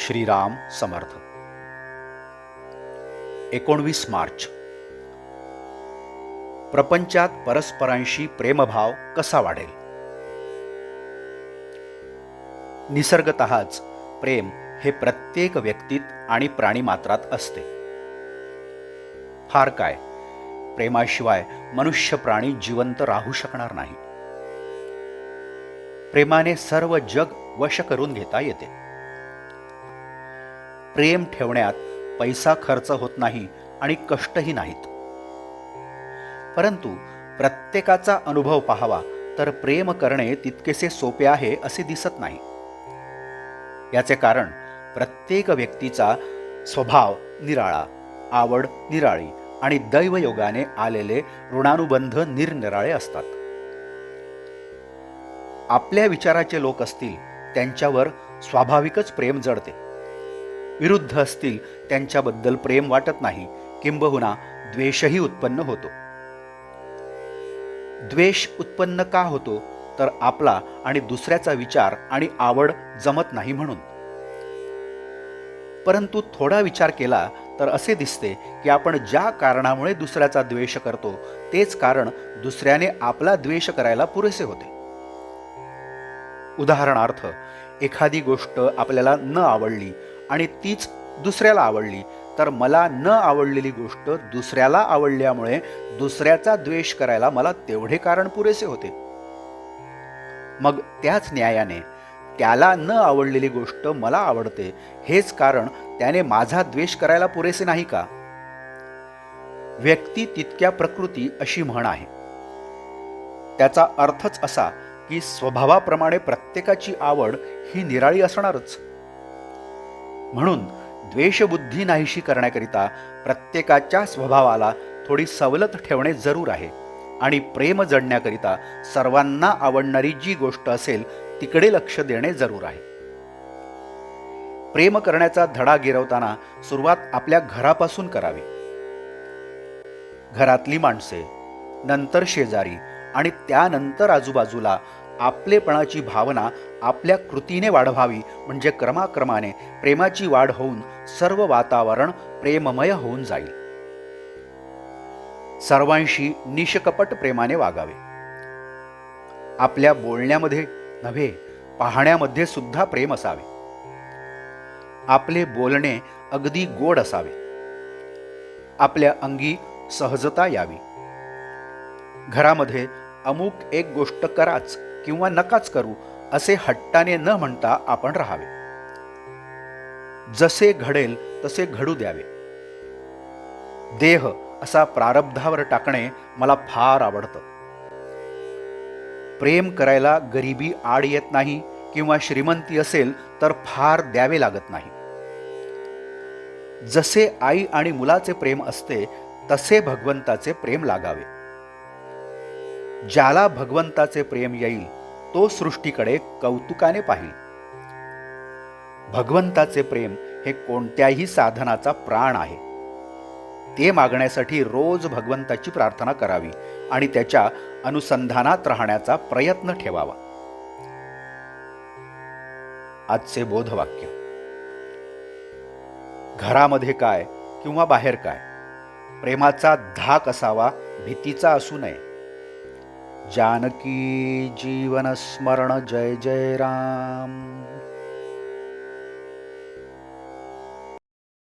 श्रीराम समर्थ. 19 मार्च. प्रपंचात परस्परांशी प्रेमभाव कसा वाढेल? निसर्गतःच प्रेम हे प्रत्येक व्यक्तीत आणि प्राणीमात्रात असते. फार काय, प्रेमाशिवाय मनुष्य प्राणी जिवंत राहू शकणार नाही. प्रेमाने सर्व जग वश करून घेता येते. प्रेम ठेवण्यात पैसा खर्च होत नाही आणि कष्टही नाहीत. परंतु प्रत्येकाचा अनुभव पाहावा तर प्रेम करणे तितकेसे सोपे आहे असे दिसत नाही. याचे कारण प्रत्येक व्यक्तीचा स्वभाव निराळा, आवड निराळी आणि दैवयोगाने आलेले ऋणानुबंध निरनिराळे असतात. आपल्या विचाराचे लोक असतील त्यांच्यावर स्वाभाविकच प्रेम जडते. विरुद्ध असतील त्यांच्याबद्दल प्रेम वाटत नाही, किंबहुना द्वेषही उत्पन्न होतो. द्वेष उत्पन्न का होतो? तर आपला आणि दुसऱ्याचा विचार आणि आवड जमत नाही म्हणून. परंतु थोडा विचार केला तर असे दिसते की आपण ज्या कारणामुळे दुसऱ्याचा द्वेष करतो तेच कारण दुसऱ्याने आपला द्वेष करायला पुरेसे होते. उदाहरणार्थ, एखादी गोष्ट आपल्याला न आवडली आणि तीच दुसऱ्याला आवडली तर मला न आवडलेली गोष्ट दुसऱ्याला आवडल्यामुळे दुसऱ्याचा द्वेष करायला मला तेवढे कारण पुरेसे होते. मग त्याच न्यायाने त्याला न आवडलेली गोष्ट मला आवडते हेच कारण त्याने माझा द्वेष करायला पुरेसे नाही का? व्यक्ती तितक्या प्रकृती अशी म्हण आहे. त्याचा अर्थच असा की स्वभावाप्रमाणे प्रत्येकाची आवड ही निराळी असणारच. म्हणून द्वेषबुद्धी नाहीशी करण्याकरिता प्रत्येकाच्या स्वभावाला थोडी सवलत ठेवणे जरूर आहे आणि प्रेम जडण्याकरिता सर्वांना आवडणारी जी गोष्ट असेल तिकडे लक्ष देणे जरूर आहे. प्रेम करण्याचा धडा गिरवताना सुरुवात आपल्या घरापासून करावी. घरातली माणसे, नंतर शेजारी आणि त्यानंतर आजूबाजूला आपलेपणाची भावना आपल्या कृतीने वाढवावी. म्हणजे क्रमाक्रमाने प्रेमाची वाढ होऊन सर्व वातावरण प्रेममय होऊन जाईल. सर्वांशी निष्कपट प्रेमाने वागावे. आपल्या बोलण्यामध्ये नव्हे, पाहण्यामध्ये सुद्धा प्रेम असावे. आपले बोलणे अगदी गोड असावे. आपल्या अंगी सहजता यावी. घरामध्ये अमुक एक गोष्ट कराच किंवा नकाच करू असे हट्टाने न म्हणता आपण राहावे. जसे घडेल तसे घडू द्यावे. देह असा प्रारब्धावर टाकणे मला फार आवडतं. प्रेम करायला गरिबी आड येत नाही किंवा श्रीमंती असेल तर फार द्यावे लागत नाही. जसे आई आणि मुलाचे प्रेम असते तसे भगवंताचे प्रेम लागावे. ज्याला भगवंताचे प्रेम येईल तो सृष्टीकडे कौतुकाने पाहिल. भगवंताचे प्रेम हे कोणत्याही साधनाचा प्राण आहे. ते मागण्यासाठी रोज भगवंताची प्रार्थना करावी आणि त्याच्या अनुसंधानात राहण्याचा प्रयत्न ठेवावा. आजचे बोधवाक्य. घरामध्ये काय किंवा बाहेर काय, प्रेमाचा धाक असावा, भीतीचा असू नये. जानकी जीवन स्मरण. जय जय राम.